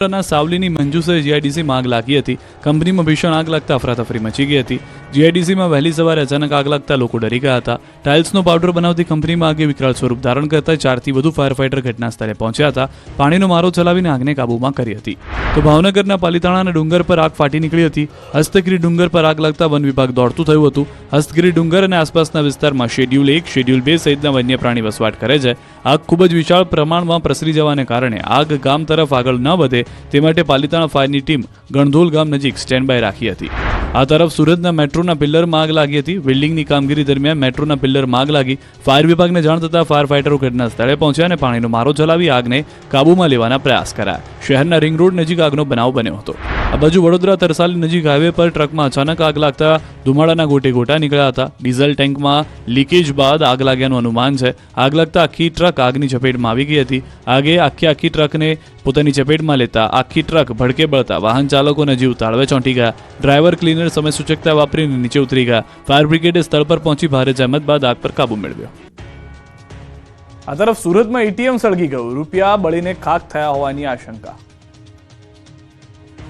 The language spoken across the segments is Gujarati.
ના સાવલીની મંજુસે જીઆઈડીસીમાં આગ લાગી હતી। કંપનીમાં ભીષણ આગ લાગતા અફરાતફરી મચી ગઈ હતી। જીઆઈડીસીમાં વહેલી સવારે અચાનક આગ લાગતા લોકો ડરી ગયા હતા। ટાઇલ્સનો પાવડર બનાવતી કંપનીમાં આગે વિકરાળ સ્વરૂપ ધારણ કરતા 4 થી વધુ ફાયર ફાઇટર ઘટના સ્થળે પહોંચ્યા હતા। પાણીનો મારો ચલાવીને આગને કાબૂમાં કરી હતી। તો ભાવનગરના પાલીતાણાના ડુંગર પર આગ ફાટી નીકળી હતી। હસ્તગીરી ડુંગર પર આગ લાગતા વન વિભાગ દોડતું થયું હતું। હસ્તગીરી ડુંગર અને આસપાસના વિસ્તારમાં શેડ્યુલ 1, શેડ્યુલ 2 સહિતના વન્ય પ્રાણી વસવાટ કરે છે। આગ ખૂબ જ વિશાળ પ્રમાણમાં પ્રસરી જવાને કારણે આગ ગામ તરફ આગળ ન વધે તે માટે પાલીતાણા ફાયરની ટીમ ગણધોલ ગામ નજીક સ્ટેન્ડ બાય રાખી હતી। આ તરફ સુરતના મેટ્રોના પિલ્લરમાં આગ લાગી હતી। વેલ્ડિંગની કામગીરી દરમિયાન મેટ્રોના પિલ્લરમાં આગ લાગી। ફાયર વિભાગને જાણ થતાં ફાયર ફાઇટરો ઘટના સ્થળે પહોંચ્યા અને પાણીનો મારો ચલાવી આગને કાબૂમાં લેવાના પ્રયાસ કર્યા। શહેરના રિંગ રોડ નજીક આગનો બનાવ બન્યો હતો। આ બાજુ વડોદરા તરસાલી નજીક હાઈવે પર ટ્રકમાં અચાનક આગ લાગતા ધુમાડાના ગોટે ગોટા નીકળ્યા હતા। ડીઝલ ટેન્કમાં લીકેજ બાદ આગ લાગ્યાનું અનુમાન છે। આગ લાગતા આખી ટ્રક આગની ચપેટમાં આવી ગઈ હતી। આગે આખી ટ્રકને પોતાની ચપેટમાં લેતા આખી ટ્રક ભડકે બળતા વાહન ચાલકોના જીવ તાળવે ચોંટી ગયા। ડ્રાઈવર ક્લીનર સમય સૂચકતા વાપરીને નીચે ઉતરી ગયા। ફાયર બ્રિગેડે સ્થળ પર પહોંચી ભારે જહેમત બાદ આગ પર કાબુ મેળવ્યો। આ તરફ સુરતમાં એટીએમ સળગી ગયું, રૂપિયા બળીને ખાખ થયા હોવાની આશંકા।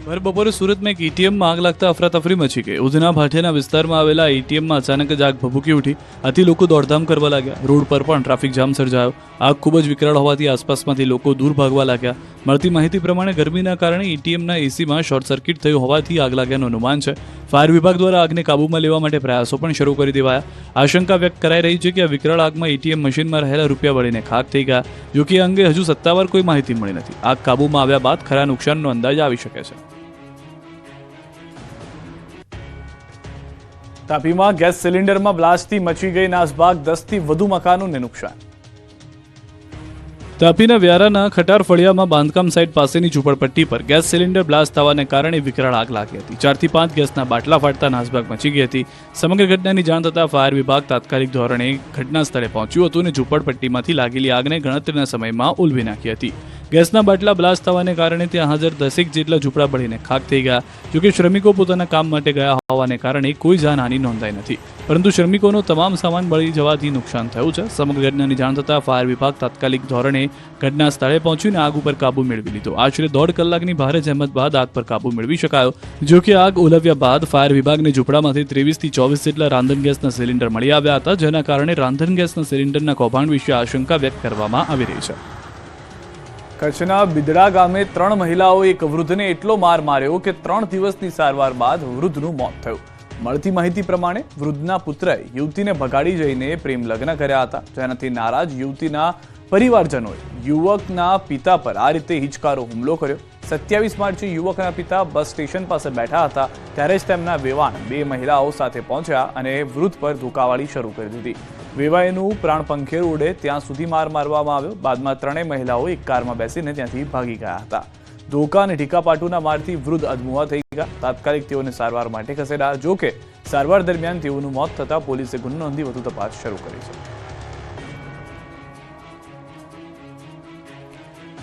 ભર બપોરે સુરતમાં એક એટીએમમાં આગ લાગતા અફરાતફરી મચી ગઈ। ઉધના ભાટિયાના વિસ્તારમાં આવેલા એટીએમમાં અચાનક જ આગ ભભૂકી ઉઠી। આથી લોકો દોડધામ કરવા લાગ્યા। રોડ પર પણ ટ્રાફિક જામ સર્જાયો। આગ ખૂબ જ વિકરાળ હોવાથી આસપાસમાંથી લોકો દૂર ભાગવા લાગ્યા। મળતી માહિતી પ્રમાણે ગરમીના કારણે એટીએમના એસીમાં શોર્ટ સર્કિટ થયું હોવાથી આગ લાગ્યાનું અનુમાન છે। ફાયર વિભાગ દ્વારા આગને કાબૂમાં લેવા માટે પ્રયાસો પણ શરૂ કરી દેવાયા। આશંકા વ્યક્ત કરાઈ રહી છે કે આ વિકરાળ આગમાં એટીએમ મશીનમાં રહેલા રૂપિયા બળીને ખાખ થઈ ગયા। જો કે આ અંગે હજુ સત્તાવાર કોઈ માહિતી મળી નથી। આગ કાબૂમાં આવ્યા બાદ ખરા નુકસાનનો અંદાજ આવી શકે છે। તાપીમાં ગેસ સિલિન્ડરમાં બ્લાસ્ટથી મચી ગઈ નાસભાગ, 10 થી વધુ મકાનોને નુકસાન। તાપીના વ્યારાના ખટાર ફળિયામાં બાંધકામ સાઇટ પાસેની ઝૂંપડપટ્ટી પર ગેસ સિલિન્ડર બ્લાસ્ટ થવાને કારણે વિકરાળ આગ લાગી હતી। 4 થી 5 ગેસના બાટલા ફાટતા નાસભાગ મચી ગઈ હતી। સમગ્ર ઘટનાની જાણ થતાં ફાયર વિભાગ તાત્કાલિક ધોરણે ઘટના સ્થળે પહોંચ્યું હતું અને ઝૂંપડપટ્ટીમાંથી લાગેલી આગને ગણતરીના સમયમાં ઉલવી નાખી હતી। ગેસના બાટલા બ્લાસ્ટ થવાને કારણે ત્યાં હાજર 10 જેટલા ઝૂંપડા બળીને ખાખ થઈ ગયા। જોકે શ્રમિકો પોતાના કામ માટે ગયા હોવાને કારણે કોઈ જાનહાનિ નોંધાઈ નથી, પરંતુ શ્રમિકોનો તમામ સામાન બળી જવાથી નુકસાન થયું છે। સમગ્ર ઘટનાની જાણ થતાં ફાયર વિભાગ તાત્કાલિક ધોરણે ઘટના સ્થળે પહોંચીને આગ ઉપર કાબુ મેળવી લીધો। આશરે 1.5 કલાકની ભારે જહેમત બાદ આગ પર કાબુ મેળવી શકાયો। જો કે આગ ઓલવ્યા બાદ ફાયર વિભાગને ઝૂંપડામાંથી 23 થી 24 જેટલા રાંધણ ગેસના સિલિન્ડર મળી આવ્યા હતા, જેના કારણે રાંધણ ગેસના સિલિન્ડરના કૌભાંડ વિશે આશંકા વ્યક્ત કરવામાં આવી રહી છે। કચ્છના બિદડા ગામે 3 મહિલાઓએ એક વૃદ્ધને એટલો માર માર્યો કે 3 દિવસની સારવાર બાદ વૃદ્ધનું મોત થયું। મળતી માહિતી પ્રમાણે વૃદ્ધના પુત્રએ યુવતીને ભગાડી જઈને પ્રેમ લગ્ન કર્યા હતા, જેનાથી નારાજ યુવતીના પરિવારજનોએ યુવકના પિતા પર આ રીતે હિચકારો હુમલો કર્યો। 27 માર્ચે યુવકના પિતા બસ સ્ટેશન પાસે બેઠા હતા ત્યારે જ તેમના વેવાણ 2 મહિલાઓ સાથે પહોંચ્યા અને વૃદ્ધ પર ધોકાવાળી શરૂ કરી દીધી। વેવાઈનું પ્રાણ પંખેર ઉડે ત્યાં સુધી માર મારવામાં આવ્યો। બાદમાં 3 મહિલાઓ એક કારમાં બેસીને ત્યાંથી ભાગી ગયા હતા। ધોકા અને ઢીકાપાટુના મારથી વૃદ્ધ અધમુઆ થઈ ગયા। તાત્કાલિક તેઓને સારવાર માટે ખસેડ્યા। જો કે સારવાર દરમિયાન તેઓનું મોત થતાં પોલીસે ગુનો નોંધી વધુ તપાસ શરૂ કરી છે।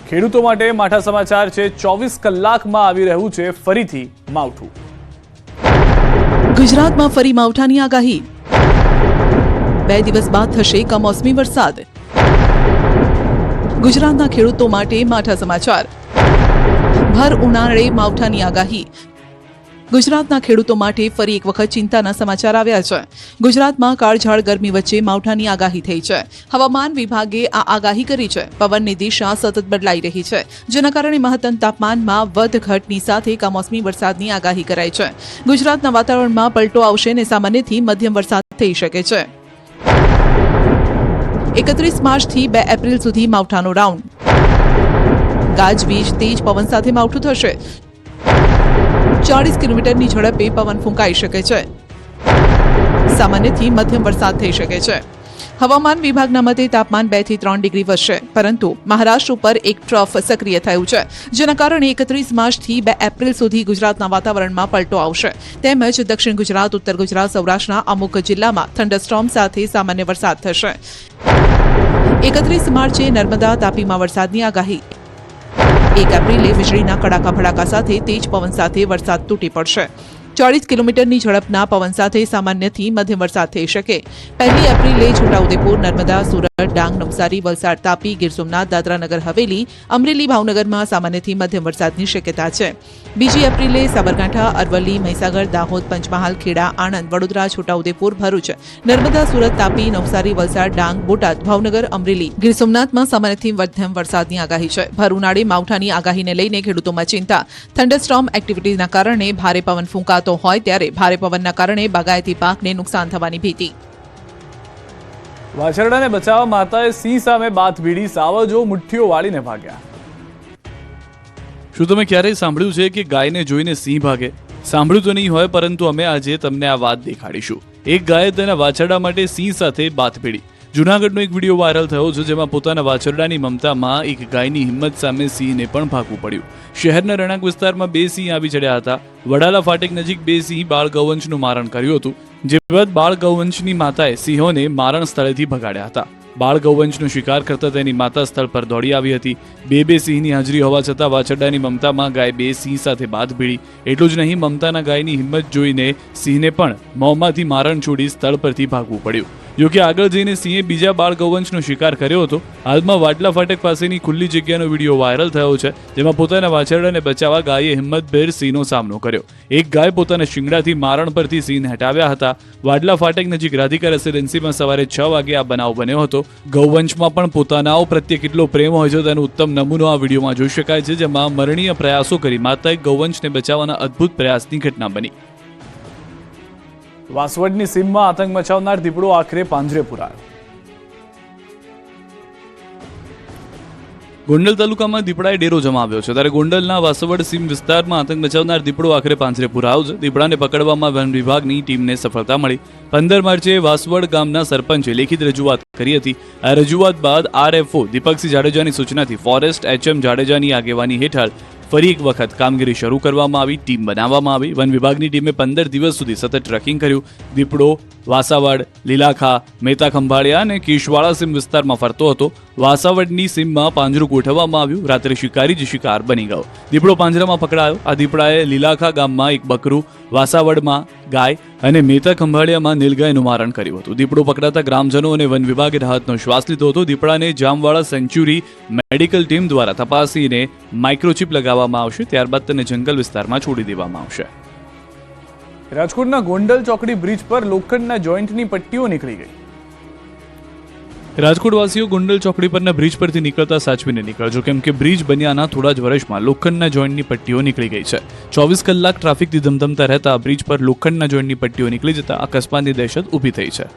ખેડૂતો માટે માઠા સમાચાર છે। 24 કલાકમાં આવી રહ્યું છે ફરીથી માવઠું। ગુજરાતમાં ફરી માવઠાની આગાહી। 2 દિવસ બાદ થશે કમોસમી વરસાદ। ગુજરાતના ખેડૂતો માટે માઠા સમાચાર। ભર ઉનાળે માવઠાની આગાહી। ગુજરાતના ખેડૂતો માટે ફરી એક વખત ચિંતાના સમાચાર આવ્યા છે। ગુજરાતમાં કાળઝાળ ગરમી વચ્ચે માવઠાની આગાહી થઈ છે। હવામાન વિભાગે આ આગાહી કરી છે। પવનની દિશા સતત બદલાઈ રહી છે, જેના કારણે મહત્તમ તાપમાનમાં વધઘટની સાથે કમોસમી વરસાદની આગાહી કરાઈ છે। ગુજરાતના વાતાવરણમાં પલટો આવશે અને સામાન્યથી મધ્યમ વરસાદ થઈ શકે છે। 31 માર્ચથી 2 એપ્રિલ સુધી માવઠાનો રાઉન્ડ। ગાજવીજ તેજ પવન સાથે માવઠું થશે। 40 કિલોમીટરની ઝડપે પવન ફૂંકાઈ શકે છે। સામાન્યથી મધ્યમ વરસાદ થઈ શકે છે। હવામાન વિભાગના મતે તાપમાન 2 થી 3 ડિગ્રી વધશે, પરંતુ મહારાષ્ટ્ર ઉપર એક ટ્રફ સક્રિય થયું છે, જેના કારણે 31 માર્ચથી 2 એપ્રિલ સુધી ગુજરાતના વાતાવરણમાં પલટો આવશે। તેમજ દક્ષિણ ગુજરાત, ઉત્તર ગુજરાત, સૌરાષ્ટ્રના અમુક જિલ્લામાં થંડરસ્ટોર્મ સાથે સામાન્ય વરસાદ થશે। 31 માર્ચે નર્મદા, તાપીમાં વરસાદની આગાહી। 1 એપ્રિલે વીજળીના કડાકા ભડાકા સાથે તેજ પવન સાથે વરસાદ તૂટી પડશે। 40 કિલોમીટરની ઝડપના પવન સાથે સામાન્યથી મધ્યમ વરસાદ થઈ શકે। 1 એપ્રિલે છોટાઉદેપુર, નર્મદા, સુરત ડાંગ, નવસારી, વલસાડ, તાપી, ગીર સોમનાથ, દાદરા નગર હવેલી, અમરેલી, ભાવનગરમાં સામાન્યથી મધ્યમ વરસાદની શક્યતા છે. 2 એપ્રિલે સાબરકાંઠા, અરવલ્લી, મહીસાગર, દાહોદ, પંચમહાલ, ખેડા, આણંદ, વડોદરા, છોટાઉદેપુર, ભરૂચ, નર્મદા, સુરત, તાપી, નવસારી, વલસાડ, ડાંગ, બોટાદ, ભાવનગર, અમરેલી, ગીર સોમનાથમાં સામાન્યથી મધ્યમ વરસાદની આગાહી છે. ભર ઉનાળે માવઠાની આગાહીને લઈને ખેડૂતોમાં ચિંતા. થંડરસ્ટોર્મ એક્ટિવિટીના કારણે ભારે પવન ફૂંકાતો હોય ત્યારે ભારે પવનના કારણે બાગાયતી પાકને નુકસાન થવાની ભીતિ. વાછરડાને બચાવવા માતાએ સિંહ સામે બાથ ભીડી, સાવજો મુઠ્ઠીઓ વાળીને ભાગ્યા. શું તમે ક્યારેય સાંભળ્યું છે કે ગાયને જોઈને સિંહ ભાગે? સાંભળ્યું તો નહીં હોય, પરંતુ અમે આજે તમને આ વાત દેખાડીશું. એક ગાયે તેના વાછરડા માટે સિંહ સાથે બાથ ભીડી. જૂનાગઢનો એક વિડીયો વાયરલ થયો છે, જેમાં પોતાના વાછરડાની મમતામાં એક ગાયની હિંમત સામે સિંહને પણ ભાગવું પડ્યું. શહેરના રહેણાંક વિસ્તારમાં 2 સિંહ આવી ચડ્યા હતા. વડાલા ફાટક નજીક 2 સિંહ બાળ ગૌવંશનું મારણ કર્યું હતું. જે બાદ બાળ ગૌવંશની માતાએ સિંહોને મારણ સ્થળેથી ભગાડ્યા હતા. બાળ ગૌવંશનો શિકાર કરતા તેની માતા સ્થળ પર દોડી આવી હતી. 2 સિંહની હાજરી હોવા છતાં વાછરડાની મમતામાં ગાય 2 સિંહ સાથે બાથ ભીડી. એટલું જ નહીં, મમતાના ગાયની હિંમત જોઈને સિંહને પણ મોંમાંથી મારણ છોડી સ્થળ પરથી ભાગવું પડ્યું. જોકે આગળ જઈને સિંહે બીજા બાળ ગૌવંશનો શિકાર કર્યો હતો. હાલમાં વાડલા ફાટક પાસેની ખુલ્લી જગ્યાનો વિડીયો વાયરલ થયો છે, જેમાં પોતાના વાછરડાને બચાવવા ગાયે હિંમતભેર સિંહનો સામનો કર્યો. એક ગાય પોતાના શિંગડાથી મારણ પરથી સિંહને હટાવ્યા હતા. વાડલા ફાટક નજીક રાધિકા રેસિડેન્સીમાં સવારે 6 વાગે આ બનાવ બન્યો હતો. ગૌવંશમાં પણ પોતાનાઓ પ્રત્યે કેટલો પ્રેમ હોય છે તેનો ઉત્તમ નમૂનો આ વિડીયોમાં જોઈ શકાય છે, જેમાં મરણીય પ્રયાસો કરી માતાએ ગૌવંશને બચાવવાના અદ્ભુત પ્રયાસની ઘટના બની. વાસવડની સીમમાં આતંક મચાવનાર દીપડો આખરે પાંજરે પુરાયો. ગોંડલ તાલુકામાં દીપડાએ ડેરો જમાવ્યો છે, ત્યારે ગોંડલના વાસવડ સીમ વિસ્તારમાં આતંક મચાવનાર દીપડો આખરે પાંજરે પુરાયો છે. દીપડાને પકડવામાં વન વિભાગની ટીમને સફળતા મળી. 15 માર્ચે વાસવડ ગામના સરપંચે લેખિત રજૂઆત કરી હતી. આ રજૂઆત બાદ RFO દીપકસિંહ જાડેજાની સૂચનાથી ફોરેસ્ટ HM જાડેજાની આગેવાની હેઠળ ફરી એક વખત કામગીરી શરૂ કરવામાં આવી. ટીમ બનાવવામાં આવી. વન વિભાગની ટીમે 15 દિવસ સુધી સતત ટ્રેકિંગ કર્યું. દીપડો વાસાવડ, લીલાખા, મેતા ખંભાળિયા અને કેશવાળા સીમ વિસ્તારમાં ફરતો હતો. વાસાવડની સીમમાં પાંજરું ગોઠવવામાં આવ્યું. રાત્રે શિકારી જ શિકાર બની ગયો. દીપડો પાંજરામાં પકડાયો. આ દીપડાએ લીલાખા ગામમાં એક બકરું, વાસાવડમાં ગાય અને મેતા ખંભાળિયામાં નીલગાયનું મારણ કર્યું હતું. દીપડો પકડાતા ગ્રામજનો અને વન વિભાગે રાહતનો શ્વાસ લીધો હતો. દીપડાને જામવાળા સેન્ચ્યુરી મેડિકલ ટીમ દ્વારા તપાસીને માઇક્રોચિપ લગાવવામાં આવશે. ત્યારબાદ તેને જંગલ વિસ્તારમાં છોડી દેવામાં આવશે. રાજકોટના ગોંડલ ચોકડી બ્રિજ પર લોખંડના જોઈન્ટની પટ્ટીઓ નીકળી ગઈ. રાજકોટવાસીઓ ગોંડલ ચોકડી પરના બ્રિજ પરથી નીકળતા સાચવીને નીકળજો, કેમ કે બ્રિજ બન્યાના થોડા જ વર્ષમાં લોખંડના જોઈન્ટની પટ્ટીઓ નીકળી ગઈ છે. 24 કલાક ટ્રાફિકથી ધમધમતા રહેતા બ્રિજ પર લોખંડના જોઈન્ટની પટ્ટીઓ નીકળી જતા અકસ્માતની દહેશત ઊભી થઈ છે.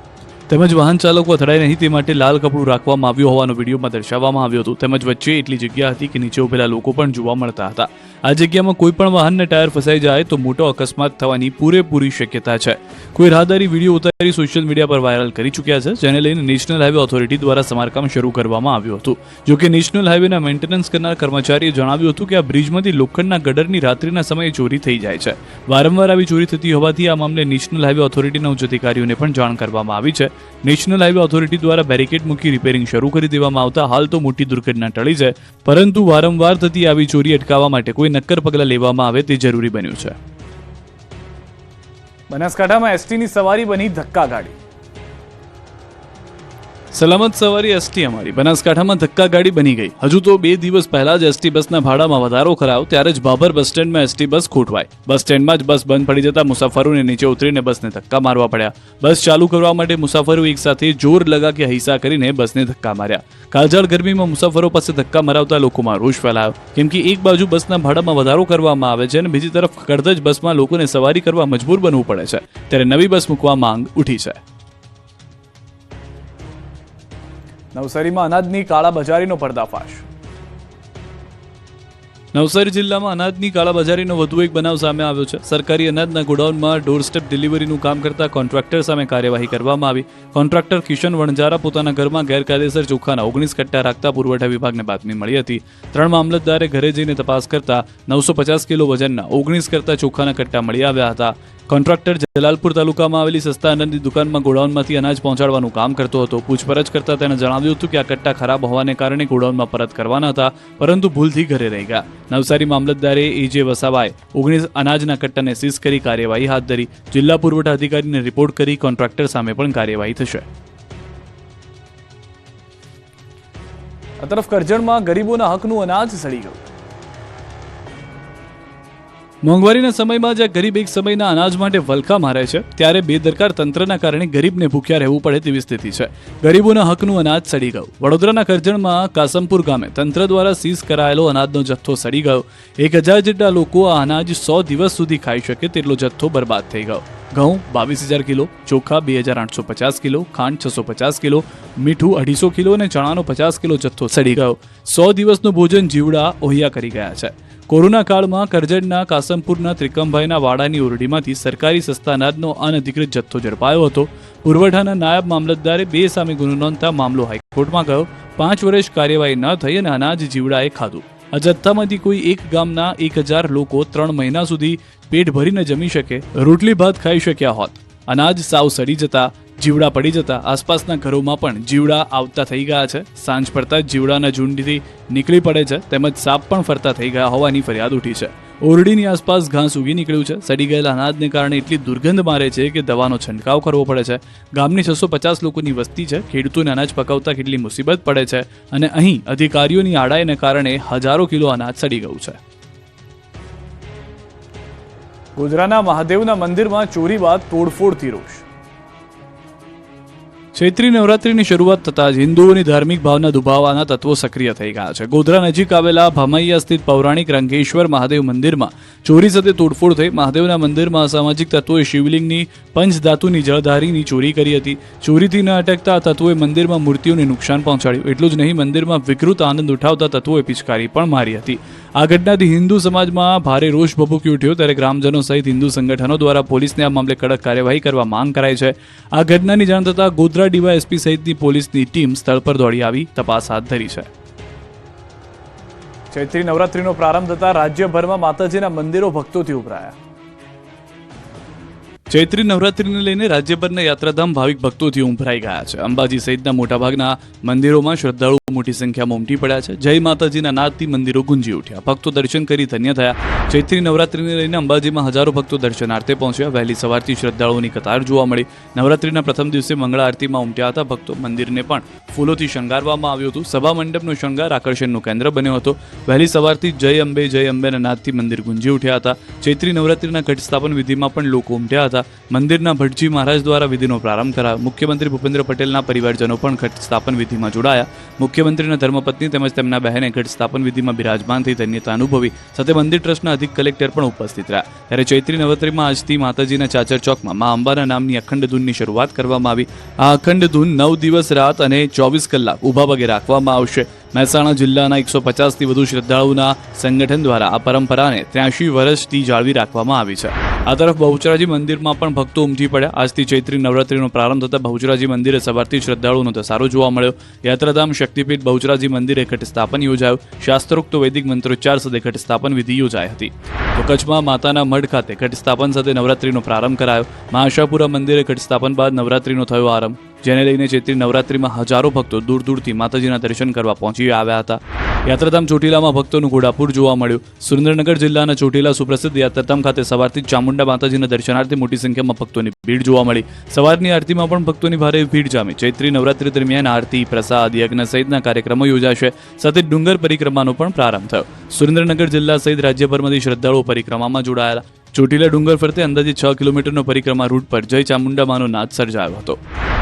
તેમજ વાહન ચાલકો અથડાય નહીં તે માટે લાલ કપડું રાખવામાં આવ્યું હોવાનો વિડીયોમાં દર્શાવવામાં આવ્યું હતું. તેમજ વચ્ચે એટલી જગ્યા હતી કે નીચે ઉભેલા લોકો પણ જોવા મળતા હતા. આ જગ્યામાં કોઈ પણ વાહનના ટાયર ફસાઈ જાય તો મોટો અકસ્માત થવાની પૂરેપૂરી શક્યતા છે. કોઈ રાહદારી વિડીયો ઉતારી સોશિયલ મીડિયા પર વાયરલ કરી ચૂક્યા છે, જેને લઈને નેશનલ હાઈવે ઓથોરિટી દ્વારા સમારકામ શરૂ કરવામાં આવ્યું હતું. જોકે નેશનલ હાઈવેના મેન્ટેનન્સ કરનાર કર્મચારીએ જણાવ્યું હતું કે આ બ્રિજમાંથી લોખંડના ગડરની રાત્રિના સમયે ચોરી થઈ જાય છે. વારંવાર આવી ચોરી થતી હોવાથી આ મામલે નેશનલ હાઈવે ઓથોરિટીના ઉચ્ચ અધિકારીઓને પણ જાણ કરવામાં આવી છે. નેશનલ હાઈવે ઓથોરિટી દ્વારા બેરિકેડ મૂકી રિપેરિંગ શરૂ કરી દેવામાં આવતા હાલ તો મોટી દુર્ઘટના ટળી છે, પરંતુ વારંવાર થતી આવી ચોરી અટકાવવા માટે કોઈ નક્કર પગલાં લેવામાં આવે તે જરૂરી બન્યું છે. બનાસકાંઠામાં એસટીની સવારી બની ધક્કા ગાડી. સલામત સવારી એસટી અમારી બનાસકાંઠામાં ધક્કા ગાડી બની ગઈ. હજુ તો 2 દિવસ પહેલા જ એસટી બસના ભાડામાં વધારો કરાયો ત્યારે જ ભાભર બસ સ્ટેન્ડમાં એસટી બસ ખોટવાઈ. બસ સ્ટેન્ડમાં જ બસ બંધ પડી જતા મુસાફરોને નીચે ઉતરીને બસને ધક્કા મારવા પડ્યા. બસ ચાલુ કરવા માટે મુસાફરો એક સાથે જોર લગા કે હૈસા કરીને બસને ધક્કા માર્યા. કાળઝાળ ગરમીમાં મુસાફરો પાસે ધક્કા મરાવતા લોકોમાં રોષ ફેલાયો, કેમ કે એક બાજુ બસના ભાડામાં વધારો કરવામાં આવે છે અને બીજી તરફ કડધજ બસમાં લોકોને સવારી કરવા મજબૂર બનવું પડે છે, ત્યારે નવી બસ મૂકવા માંગ ઉઠી છે. નવસારીમાં અનાજની કાળાબજારીનો પર્દાફાશ. નવસારી જિલ્લામાં અનાજની કાળાબજારીનો વધુ એક બનાવ સામે આવ્યો છે. સરકારી અનાજના ગોડાઉનમાં ડોર સ્ટેપ ડિલિવરીનું કામ કરતા કોન્ટ્રાક્ટર સામે કાર્યવાહી કરવામાં આવી. કોન્ટ્રાક્ટર કિશન વણજારા પોતાના ઘરમાં ગેરકાયદેસર ચોખાના 19 કટ્ટા રાખતા પુરવઠા વિભાગને બાતમી મળી હતી. 3 મામલતદારે ઘરે જઈને તપાસ કરતા 950 કિલો વજનના 19 કરતા ચોખાના કટ્ટા મળી આવ્યા હતા. કોન્ટ્રાક્ટર જલાલપુર તાલુકામાં આવેલી સસ્તા અનાજની દુકાનમાં ગોડાઉનમાંથી અનાજ પહોંચાડવાનું કામ કરતો હતો. પૂછપરછ કરતા તેણે જણાવ્યું હતું કે આ કટ્ટા ખરાબ હોવાને કારણે ગોડાઉનમાં પરત કરવાના હતા, પરંતુ ભૂલથી ઘરે રહી ગયા. નવસારી મામલતદારે AJ વસાવાએ 19 અનાજના કટ્ટાને સીઝ કરી કાર્યવાહી હાથ ધરી. જિલ્લા પુરવઠા અધિકારીને રિપોર્ટ કરી કોન્ટ્રાક્ટર સામે પણ કાર્યવાહી થશે. આ તરફ કરજણમાં ગરીબોના હકનું અનાજ સડી ગયું. મોંઘવારીના સમયમાં જ્યાં ગરીબ એક સમયના અનાજ માટે વલખા મારે છે, ત્યારે બેદરકાર તંત્રના કારણે ગરીબને ભૂખ્યા રહેવું પડે તેવી સ્થિતિ છે. ગરીબોના હકનું અનાજ સડી ગયું. વડોદરાના કરજણમાં કાસમપુર ગામે તંત્ર દ્વારા સીઝ કરાયેલો અનાજનો જથ્થો સડી ગયો. 1000 જેટલા લોકો આ અનાજ 100 દિવસ સુધી ખાઈ શકે તેટલો જથ્થો બરબાદ થઈ ગયો. ઘઉં 22,000 કિલો, ચોખા 2,850 કિલો, ખાંડ 650 કિલો, મીઠું 250 કિલો અને ચણાનો 50 કિલો જથ્થો સડી ગયો. 100 દિવસનું ભોજન જીવડા ઓહિયા કરી ગયા છે. કોરોના કાળમાં કરજણના કાસમપુરના ત્રિકમભાઈના વાડાની ઓરડીમાંથી સરકારી સસ્તા અનાજનો અનધિકૃત જથ્થો ઝડપાયો હતો. પુરવઠાના નાયબ મામલતદારે 2 સામે ગુનો નોંધતા મામલો હાઈકોર્ટમાં ગયો. 5 વર્ષ કાર્યવાહી ન થઈ અને અનાજ જીવડાએ ખાધું. આ જથ્થામાંથી કોઈ એક ગામના 1000 લોકો 3 મહિના સુધી પેટ ભરીને જમી શકે, રોટલી ભાત ખાઈ શક્યા હોત. અનાજ સાવ સડી જતા, જીવડા પડી જતા આસપાસના ઘરોમાં પણ જીવડા આવતા થઈ ગયા છે. સાંજ પડતા જ જીવડાના ઝુંડથી નીકળી પડે છે, તેમજ સાપ પણ ફરતા થઈ ગયા હોવાની ફરિયાદ ઉઠી છે. ઓરડીની આસપાસ ઘાસ ઉગી નીકળ્યું છે. સડી ગયેલા અનાજને કારણે એટલી દુર્ગંધ મારે છે કે દવાનો છંટકાવ કરવો પડે છે. ગામની 650 લોકોની વસ્તી છે. ખેડૂતોને અનાજ પકાવતા કેટલી મુસીબત પડે છે અને અહીં અધિકારીઓની આડાઈને કારણે હજારો કિલો અનાજ સડી ગયું છે. ગોધરાના મહાદેવના મંદિરમાં ચોરી બાદ તોડફોડથી રોષ. ચૈત્રી નવરાત્રીની શરૂઆત થતાં જ હિન્દુઓની ધાર્મિક ભાવના દુભાવવાના તત્વો સક્રિય થઈ ગયા છે. ગોધરા નજીક આવેલા ભમૈયા સ્થિત પૌરાણિક રંગેશ્વર મહાદેવ મંદિરમાં ચોરી સાથે તોડફોડ થઈ. મહાદેવના મંદિરમાં અસામાજિક તત્વોએ શિવલિંગની પંચધાતુની જળધારીની ચોરી કરી હતી. ચોરીથી ન અટકતા આ તત્વોએ મંદિરમાં મૂર્તિઓને નુકસાન પહોંચાડ્યું. એટલું જ નહીં, મંદિરમાં વિકૃત આનંદ ઉઠાવતા તત્વોએ પિચકારી પણ મારી હતી. આ ઘટનાથી હિન્દુ સમાજમાં ભારે રોષ ભભૂકી ઉઠ્યો. ત્યારે ગ્રામજનો સહિત હિન્દુ સંગઠનો દ્વારા પોલીસને આ મામલે કડક કાર્યવાહી કરવા માંગ કરાઈ છે. આ ઘટનાની જાણ થતાં ગોધરા ડીવાયએસપી સહિતની પોલીસની ટીમ સ્થળ પર દોડી આવી તપાસ હાથ ધરી છે. ચૈત્રી નવરાત્રીનો પ્રારંભ થતાં રાજ્યભરમાં માતાજીના મંદિરો ભક્તોથી ઉભરાયા. ચૈત્રી નવરાત્રીને લઈને રાજ્યભરના યાત્રાધામ ભાવિક ભક્તોથી ઉભરાઈ ગયા છે. અંબાજી સહિતના મોટાભાગના મંદિરોમાં શ્રદ્ધાળુઓ મોટી સંખ્યામાં ઉમટી પડ્યા છે. જય માતાજીના નાદથી મંદિરો ગુંજી ઉઠ્યા. ભક્તો દર્શન કરી ધન્ય થયા. ચૈત્રી નવરાત્રીને લઈને અંબાજીમાં હજારો ભક્તો દર્શનાર્થે પહોંચ્યા. વહેલી સવારથી શ્રદ્ધાળુઓની કતાર જોવા મળી. નવરાત્રીના પ્રથમ દિવસે મંગળા આરતીમાં ઉમટ્યા હતા ભક્તો. મંદિરને પણ ફૂલોથી શણગારવામાં આવ્યું હતું. સભા મંડપનો શણગાર આકર્ષણનું કેન્દ્ર બન્યો હતો. વહેલી સવારથી જય અંબેના નાદથી મંદિર ગુંજી ઉઠ્યા હતા. ચૈત્રી નવરાત્રીના ઘટ સ્થાપન વિધિમાં પણ લોકો ઉમટ્યા હતા. મંદિરના ભટજી મહારાજ દ્વારા વિધિનો પ્રારંભ કરાયો. મુખ્યમંત્રી ભૂપેન્દ્ર પટેલના પરિવારજનો પણ ઘટ સ્થાપન વિધિમાં જોડાયા. મુખ્યમંત્રીના ધર્મપત્ની તેમજ તેમના બહેને ઘટ સ્થાપન વિધિમાં બિરાજમાન થઈ ધન્યતા અનુભવી. સાથે મંદિર ટ્રસ્ટના અધિક કલેક્ટર પણ ઉપસ્થિત રહ્યા. ત્યારે ચૈત્રી નવરાત્રીમાં આજથી માતાજીના ચાચર ચોકમાં મા અંબાના નામની અખંડ ધૂનની શરૂઆત કરવામાં આવી. આ અખંડ ધૂન 9 દિવસ રાત અને 24 કલાક ઊભા પગે રાખવામાં આવશે. મહેસાણા જિલ્લાના 150થી વધુ શ્રદ્ધાળુઓના સંગઠન દ્વારા આ પરંપરાને 83 વર્ષથી જાળવી રાખવામાં આવી છે. આ તરફ બહુચરાજી મંદિરમાં પણ ભક્તો ઉમટી પડ્યા. આજથી ચૈત્રી નવરાત્રીનો પ્રારંભ થતાં બહુચરાજી મંદિરે સવારથી શ્રદ્ધાળુઓનો ધસારો જોવા મળ્યો. યાત્રાધામ શક્તિપીઠ બહુચરાજી મંદિરે ઘટ સ્થાપન યોજાયું. શાસ્ત્રોક્ત વૈદિક મંત્રોચ્ચાર સાથે ઘટ સ્થાપન વિધિ યોજાઈ હતી. તો કચ્છમાં માતાના મઢ ખાતે ઘટ સ્થાપન સાથે નવરાત્રીનો પ્રારંભ કરાયો. મહાઆશાપુરા મંદિરે ઘટ સ્થાપન બાદ નવરાત્રીનો થયો આરંભ, જેને લઈને ચૈત્રી નવરાત્રીમાં હજારો ભક્તો દૂર દૂરથી માતાજીના દર્શન કરવા પહોંચી આવ્યા હતા. યાત્રાધામ ચોટીલામાં ભક્તોનું ઘોડાપુર જોવા મળ્યું. સુરેન્દ્રનગર જિલ્લાના ચોટીલા સુપ્રસિદ્ધ યાત્રાધામ ખાતે સવારથી ચામુંડા માતાજીના દર્શનાર્થે મોટી સંખ્યામાં ભક્તોની ભીડ જોવા મળી. સવારની આરતીમાં પણ ભક્તોની ભારે ભીડ જામી. ચૈત્રી નવરાત્રી દરમિયાન આરતી, પ્રસાદ, યજ્ઞ સહિતના કાર્યક્રમો યોજાશે. સાથે ડુંગર પરિક્રમાનો પણ પ્રારંભ થયો. સુરેન્દ્રનગર જિલ્લા સહિત રાજ્યભરમાંથી શ્રદ્ધાળુઓ પરિક્રમામાં જોડાયેલા. ચોટીલા ડુંગર ફરતે અંદાજે 6 કિલોમીટરનો પરિક્રમા રૂટ પર જય ચામુંડા માનો નાદ સર્જાયો હતો.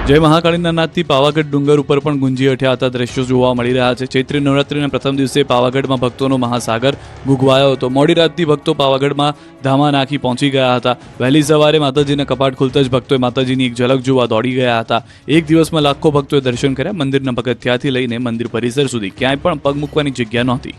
જય મહાકાળીના નાદથી પાવાગઢ ડુંગર ઉપર પણ ગુંજી ઉઠ્યા હતા દ્રશ્યો જોવા મળી રહ્યા છે. ચૈત્રી નવરાત્રીના પ્રથમ દિવસે પાવાગઢમાં ભક્તોનો મહાસાગર ગુગવાયો હતો. મોડી રાતથી ભક્તો પાવાગઢમાં ધામા નાખી પહોંચી ગયા હતા. વહેલી સવારે માતાજીના કપાટ ખુલતા જ ભક્તોએ માતાજીની એક ઝલક જોવા દોડી ગયા હતા. એક દિવસમાં લાખો ભક્તોએ દર્શન કર્યા. મંદિરના પગથિયાથી લઈને મંદિર પરિસર સુધી ક્યાંય પણ પગ મૂકવાની જગ્યા નહોતી.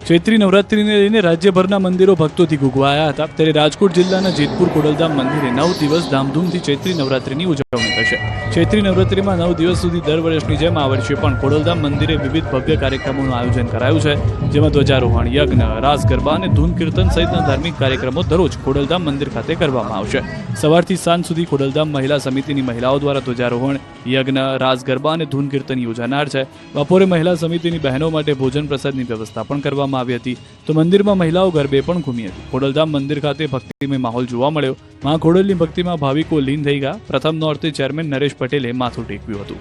ચૈત્રી નવરાત્રીને લઈને રાજ્યભરના મંદિરો ભક્તોથી ગુગવાયા હતા. ત્યારે રાજકોટ જિલ્લાના જેતપુર ખોડલધામ મંદિરે 9 દિવસ ધામધૂમથી ચૈત્રી નવરાત્રીની ઉજવણી થશે. ચૈત્રી નવરાત્રીમાં 9 દિવસ સુધી દર વર્ષની જેમ આ વર્ષે પણ ખોડલધામ મંદિરે વિવિધ ભવ્ય કાર્યક્રમોનું આયોજન કરાયું છે, જેમાં ધ્વજારોહણ, યજ્ઞ, રાસ ગરબા અને ધૂન કીર્તન સહિતના ધાર્મિક કાર્યક્રમો દરરોજ ખોડલધામ મંદિર ખાતે કરવામાં આવશે. સવારથી સાંજ સુધી ખોડલધામ મહિલા સમિતિની મહિલાઓ દ્વારા ધ્વજારોહણ, યજ્ઞ, રાસ ગરબા અને ધૂન કીર્તન યોજાનાર છે. બપોરે મહિલા સમિતિની બહેનો માટે ભોજન પ્રસાદની વ્યવસ્થા પણ કરવામાં આવી હતી. તો મંદિરમાં મહિલાઓ ગરબે પણ ઘૂમી હતી. ખોડલધામ મંદિર ખાતે ભક્તિમય માહોલ જોવા મળ્યો. મા ખોડલની ભક્તિમાં ભાવિકો લીન થઈ ગયા. પ્રથમ નોરતે ચેરમેન નરેશ પટેલે માથું ટેકવ્યું હતું.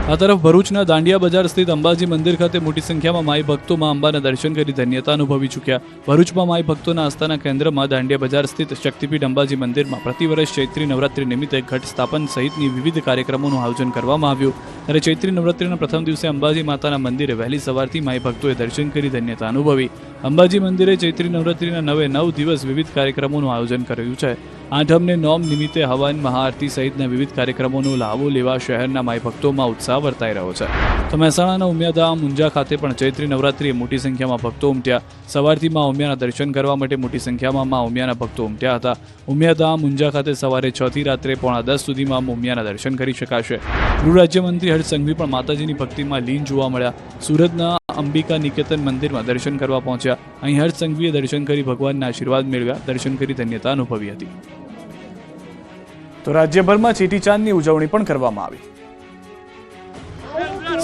આ તરફ ભરૂચના દાંડિયા બજાર સ્થિત અંબાજી મંદિર ખાતે મોટી સંખ્યામાં માઈ ભક્તો માં અંબાના દર્શન કરી ધન્યતા અનુભવી ચૂક્યા. ભરૂચમાં માઈ ભક્તોના આસ્થાના કેન્દ્રમાં દાંડિયા બજાર સ્થિત શક્તિપીઠ અંબાજી મંદિરમાં પ્રતિવર્ષ ચૈત્રી નવરાત્રી નિમિત્તે ઘટ સ્થાપન સહિતની વિવિધ કાર્યક્રમોનું આયોજન કરવામાં આવ્યું. ત્યારે ચૈત્રી નવરાત્રીના પ્રથમ દિવસે અંબાજી માતાના મંદિરે વહેલી સવારથી માઈ ભક્તોએ દર્શન કરી ધન્યતા અનુભવી. અંબાજી મંદિરે ચૈત્રી નવરાત્રીના 9 દિવસ વિવિધ કાર્યક્રમોનું આયોજન કર્યું છે. આઠમને નોમ નિમિત્તે હવન, મહાઆરતી સહિતના વિવિધ કાર્યક્રમોનો લાભો લેવા શહેરના માઈ ભક્તોમાં ઉત્સાહ વર્તાઈ રહ્યો છે. તો મહેસાણાના ઉમિયાધામ મુંજા ખાતે પણ ચૈત્રી નવરાત્રીએ મોટી સંખ્યામાં ભક્તો ઉમટ્યા. સવારથી માં ઉમિયાના દર્શન કરવા માટે મોટી સંખ્યામાં માં ઉમિયાના ભક્તો ઉમટ્યા હતા. ઉમિયાધામ મુંજા ખાતે સવારે 6 થી રાત્રે 9:30 સુધીમાં ઉમિયાના દર્શન કરી શકાશે. ગૃહ રાજ્યમંત્રી હર્ષ સંઘવી પણ માતાજીની ભક્તિમાં લીન જોવા મળ્યા. સુરતના અંબિકા નિકેતન મંદિરમાં દર્શન કરવા પહોંચ્યા. અહીં હર્ષ સંઘવીએ દર્શન કરી ભગવાનના આશીર્વાદ મેળવ્યા. દર્શન કરી ધન્યતા અનુભવી હતી. તો રાજ્યભરમાં ચેટીચાંદની ઉજવણી પણ કરવામાં આવી.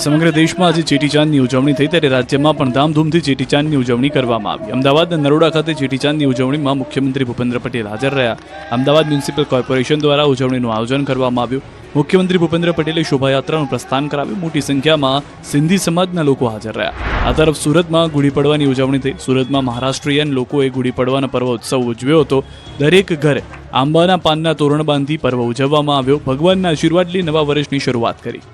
સમગ્ર દેશમાં આજે ચેટીચાંદની ઉજવણી થઈ ત્યારે રાજ્યમાં પણ ધામધૂમથી ચેટીચાંદની ઉજવણી કરવામાં આવી. અમદાવાદના નરોડા ખાતે ચેટીચાંદની ઉજવણીમાં મુખ્યમંત્રી ભૂપેન્દ્ર પટેલ હાજર રહ્યા. અમદાવાદ મ્યુનિસિપલ કોર્પોરેશન દ્વારા ઉજવણીનું આયોજન કરવામાં આવ્યું. મુખ્યમંત્રી ભૂપેન્દ્ર પટેલે શોભાયાત્રાનું પ્રસ્થાન કરાવ્યું. મોટી સંખ્યામાં સિંધી સમાજના લોકો હાજર રહ્યા. આ તરફ સુરતમાં ગુડી પડવાની ઉજવણી થઈ. સુરતમાં મહારાષ્ટ્રીયન લોકોએ ગુડી પડવાના પર્વ ઉત્સવ ઉજવ્યો હતો. દરેક ઘરે આંબાના પાનના તોરણ બાંધી પર્વ ઉજવવામાં આવ્યો. ભગવાનના આશીર્વાદ લઈ નવા વર્ષની શરૂઆત કરી.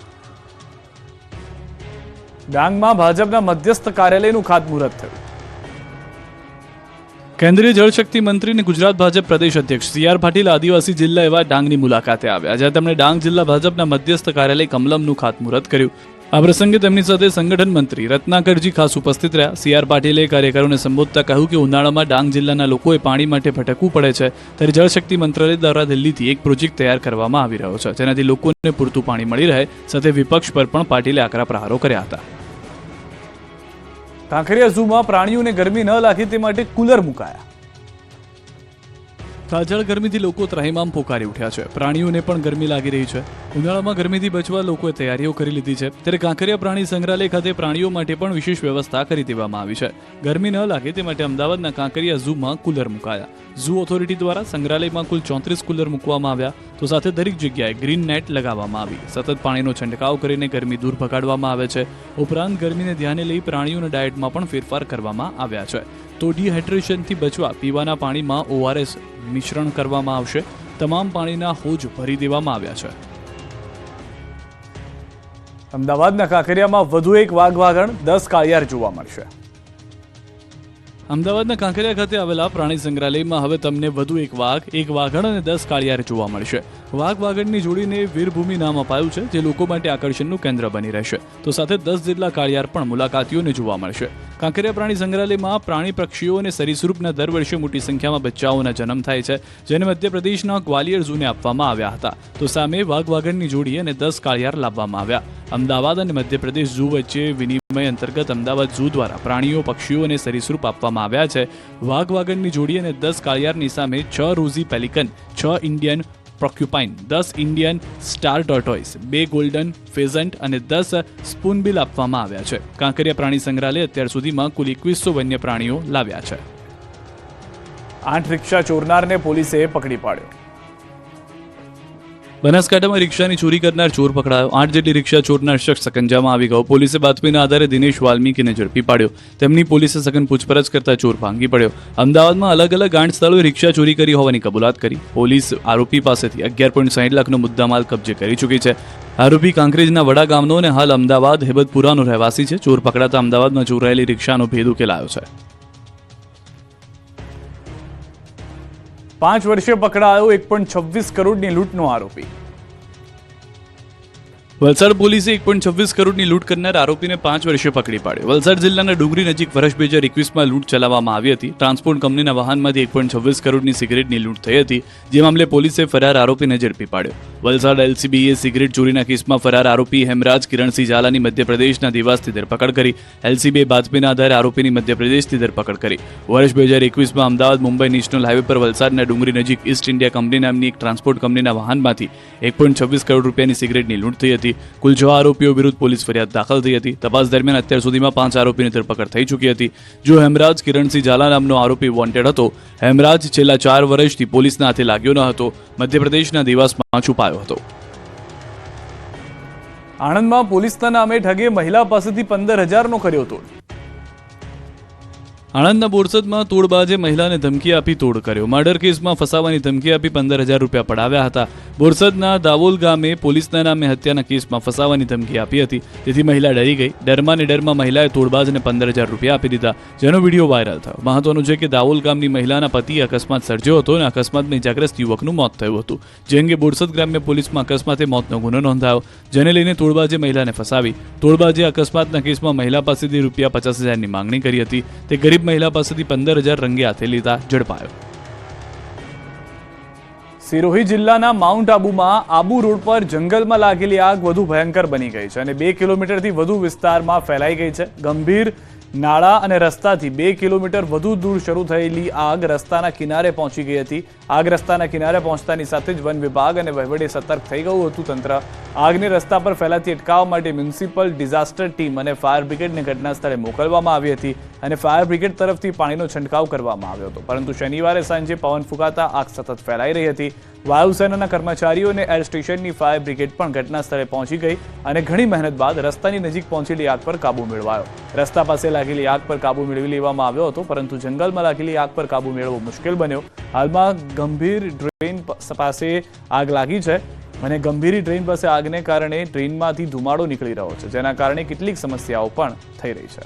ડાંગમાં ભાજપના મધ્યસ્થ કાર્યાલયનું ખાતમુહૂર્ત થયું. કેન્દ્રીય જળશક્તિ મંત્રી અને ગુજરાત ભાજપ પ્રદેશ અધ્યક્ષ સી.આર. પાટીલ આદિવાસી જિલ્લા એવા ડાંગની મુલાકાતે આવ્યા. જ્યાં તેમણે ડાંગ જિલ્લા ભાજપના મધ્યસ્થ કાર્યાલય કમલમનું ખાતમુહૂર્ત કર્યું. આ પ્રસંગે તેમની સાથે સંગઠન મંત્રી રત્નાકરજી ખાસ ઉપસ્થિત રહ્યા. સી.આર. પાટીલે કાર્યકરોને સંબોધતા કહ્યું કે ઉનાળામાં ડાંગ જિલ્લાના લોકોએ પાણી માટે ભટકવું પડે છે. ત્યારે જળશક્તિ મંત્રાલય દ્વારા દિલ્હીથી એક પ્રોજેક્ટ તૈયાર કરવામાં આવી રહ્યો છે, જેનાથી લોકોને પૂરતું પાણી મળી રહે. સાથે વિપક્ષ પર પણ પાટીલે આકરા પ્રહારો કર્યા હતા. કાંકરિયા ઝૂમાં પ્રાણીઓને ગરમી ન લાગે તે માટે કુલર મુકાયા. કાજળ ગરમીથી લોકો ત્રાહિમામ પોકારી ઉઠ્યા છે. પ્રાણીઓને પણ ગરમી લાગી રહી છે. ઉનાળામાં ગરમીથી બચવા લોકોએ તૈયારીઓ કરી લીધી છે. ત્યારે કાંકરિયા પ્રાણી સંગ્રહાલય ખાતે પ્રાણીઓ માટે પણ વિશેષ વ્યવસ્થા કરી દેવામાં આવી છે. ગરમી ન લાગે તે માટે અમદાવાદના કાંકરિયા ઝૂમાં કુલર મુકાયા. ઝૂ ઓથોરિટી દ્વારા સંગ્રહાલયમાં કુલ 34 કુલર મૂકવામાં આવ્યા. તો સાથે દરેક જગ્યાએ ગ્રીન નેટ લગાવવામાં આવી. સતત પાણીનો છંટકાવ કરીને ગરમી દૂર ભગાડવામાં આવે છે. ઉપરાંત ગરમીને ધ્યાને લઈ પ્રાણીઓના ડાયટમાં પણ ફેરફાર કરવામાં આવ્યા છે. તો ડિહાઇડ્રેશનથી બચવા પીવાના પાણીમાં ORS મિશ્રણ કરવામાં આવશે. તમામ પાણીના હોજ ભરી દેવામાં આવ્યા છે. અમદાવાદના કાંકરિયામાં વધુ એક વાઘવાગણ 10 કાળિયાર જોવા મળશે. અમદાવાદના કાંકરિયા ખાતે આવેલા પ્રાણી સંગ્રહાલયમાં હવે તમને વધુ એક વાઘ, એક વાઘણ અને 10 કાળિયાર જોવા મળશે. વાઘ વાઘણની જોડીને વીરભૂમિ નામ અપાયું છે, જે લોકો માટે આકર્ષણનું કેન્દ્ર બની રહેશે. તો સાથે 10 જેટલા કાળિયાર પણ મુલાકાતીઓને જોવા મળશે. કાંકરિયા પ્રાણી સંગ્રહાલયમાં પ્રાણી, પક્ષીઓ અને સરીસૃપના દર વર્ષે મોટી સંખ્યામાં બચ્ચાઓના જન્મ થાય છે, જેને મધ્યપ્રદેશના ગ્વાલિયર ઝૂને આપવામાં આવ્યા હતા. તો સામે વાઘ વાઘણની જોડી અને 10 કાળિયાર લાવવામાં આવ્યા. અમદાવાદ અને મધ્યપ્રદેશ ઝૂ વચ્ચે વિનિમય અંતર્ગત અમદાવાદ ઝૂ દ્વારા પ્રાણીઓ, પક્ષીઓ અને સરીસૃપ આપવામાં આવ્યા છે. વાઘ વાઘણની જોડી અને 10 કાળિયારની સામે 6 rosy pelican, 6 Indian porcupine, 10 Indian star tortoise, 2 golden pheasant અને 10 સ્પૂનબિલ આપવામાં આવ્યા છે. કાંકરિયા પ્રાણી સંગ્રહાલય અત્યાર સુધીમાં કુલ 2100 વન્ય પ્રાણીઓ લાવ્યા છે. 8 રિક્ષા ચોરનારને પોલીસે પકડી પાડ્યો. બનાસકાંઠામાં રિક્ષાની ચોરી કરનાર ચોર પકડાયો. 8 જેટલી રિક્ષા ચોરનાર શખ્સ સકંજામાં આવી ગયો. પોલીસે બાતમીના આધારે દિનેશ વાલ્મીકીને ઝડપી પાડ્યો. તેમની પોલીસે સઘન પૂછપરછ કરતા ચોર ભાંગી પડ્યો. અમદાવાદમાં અલગ અલગ 8 સ્થળોએ રિક્ષા ચોરી કરી હોવાની કબૂલાત કરી. પોલીસ આરોપી પાસેથી 11.60 લાખનો મુદ્દામાલ કબજે કરી ચૂકી છે. આરોપી કાંકરેજના વડા ગામનો અને હાલ અમદાવાદ હેબતપુરાનો રહેવાસી છે. ચોર પકડાતા અમદાવાદમાં ચોરાયેલી રિક્ષાનો ભેદ ઉકેલાયો છે. 5 વર્ષે પકડાયો 1.26 કરોડની લૂંટનો આરોપી. વલસાડ પોલીસે 1.26 કરોડની લૂંટ કરનાર આરોપીને 5 વર્ષે પકડી પાડ્યો. વલસાડ જિલ્લાના ડુંગરી નજીક વર્ષ 2021માં લૂંટ ચલાવવામાં આવી હતી. ટ્રાન્સપોર્ટ કંપનીના વાહનમાંથી 1.26 કરોડની સિગરેટની લૂંટ થઈ હતી, જે મામલે પોલીસે ફરાર આરોપીને ઝડપી પાડ્યો. વલસાડ LCBએ સિગરેટ ચોરીના કેસમાં ફરાર આરોપી હેમરાજ કિરણસિંહ ઝાલાની મધ્યપ્રદેશના દેવાસથી ધરપકડ કરી. LCBએ બાતમીના આધારે આરોપીની મધ્યપ્રદેશથી ધરપકડ કરી. વર્ષ 2021માં અમદાવાદ મુંબઈ નેશનલ હાઈવે પર વલસાડના ડુંગરી નજીક ઈસ્ટ ઇન્ડિયા કંપની નામની એક ટ્રાન્સપોર્ટ કંપનીના વાહનમાંથી 1.26 કરોડ રૂપિયાની સિગરેટની લૂંટ થઈ હતી. કુલ 6 આરોપીઓ વિરુદ્ધ પોલીસ ફરિયાદ દાખલ થઈ હતી. તપાસ દરમિયાન અત્યાર સુધીમાં 5 આરોપીની ધરપકડ થઈ ચૂકી હતી. જો હેમરાજ કિરણસિંહ ઝાલા નામનો આરોપી વોન્ટેડ હતો. હેમરાજ છેલ્લા 4 વર્ષથી પોલીસના હાથે લાગ્યો ન હતો. મધ્યપ્રદેશના દેવાસમાં છુપાયો હતો. આણંદમાં પોલીસના નામે ઠગે મહિલા પાસેથી 15,000નો કર્યો તોડ. આણંદના બોરસદમાં તોડબાજે મહિલાને ધમકી આપી તોડ કર્યો. મર્ડર કેસમાં ફસાવાની ધમકી આપી 15,000 રૂપિયા પડાવ્યા હતા. બોરસદના દાવોલ ગામે પોલીસના નામે હત્યાના કેસમાં ફસાવાની ધમકી આપી હતી. તેથી મહિલા ડરી ગઈ. ડરમાં ને ડરમાં મહિલાએ તોડબાજને 15,000 રૂપિયા આપી દીધા, જેનો વિડીયો વાયરલ થયો. મહત્વનું છે કે દાવોલ ગામની મહિલાના પતિએ અકસ્માત સર્જ્યો હતો અને અકસ્માતમાં ઇજાગ્રસ્ત યુવકનું મોત થયું હતું. જે અંગે બોરસદ ગ્રામ્ય પોલીસમાં અકસ્માતે મોતનો ગુનો નોંધાયો, જેને લઈને તોડબાજે મહિલાને ફસાવી. તોડબાજે અકસ્માતના કેસમાં મહિલા પાસેથી રૂપિયા 50,000ની માંગણી કરી હતી. તે ગરીબ મહિલા પાસેથી 15,000 રંગે હાથે લીધા ઝડપાયો. સિરોહી જિલ્લાના માઉન્ટ આબુમાં આબુ રોડ પર જંગલમાં લાગેલી આગ વધુ ભયંકર બની ગઈ છે અને 2 કિલોમીટરથી વધુ વિસ્તારમાં ફેલાઈ ગઈ છે. ગંભીર નાળા અને રસ્તાથી 2 કિલોમીટર વધુ દૂર શરૂ થયેલી આગ રસ્તાના કિનારે પહોંચી ગઈ હતી. આગ રસ્તાના કિનારે પહોંચતાની સાથે જ વન વિભાગ અને વહીવટી સતર્ક થઈ ગયું હતું તંત્ર. આગને રસ્તા પર ફેલાતી અટકાવવા માટે મ્યુનિસિપલ ડિઝાસ્ટર ટીમ અને ફાયર બ્રિગેડને ઘટના સ્થળે મોકલવામાં આવી હતી અને ફાયર બ્રિગેડ તરફથી પાણીનો છંટકાવ કરવામાં આવ્યો હતો. પરંતુ શનિવારે સાંજે પવન ફૂંકાતા આગ સતત ફેલાઈ રહી હતી. વાયુસેનાના કર્મચારીઓ અને એર સ્ટેશનની ફાયર બ્રિગેડ પણ ઘટના સ્થળે પહોંચી ગઈ અને ઘણી મહેનત બાદ રસ્તાની નજીક પહોંચેલી આગ પર કાબુ મેળવાયો. રસ્તા પાસે લાગેલી આગ પર કાબુ મેળવી લેવામાં આવ્યો હતો, પરંતુ જંગલમાં લાગેલી આગ પર કાબુ મેળવવો મુશ્કેલ બન્યો. હાલમાં ગંભીર ડ્રેન પાસે આગ લાગી છે અને ગંભીર ડ્રેન પાસે આગને કારણે ડ્રેનમાંથી ધુમાડો નીકળી રહ્યો છે, જેના કારણે કેટલીક સમસ્યાઓ પણ થઈ રહી છે.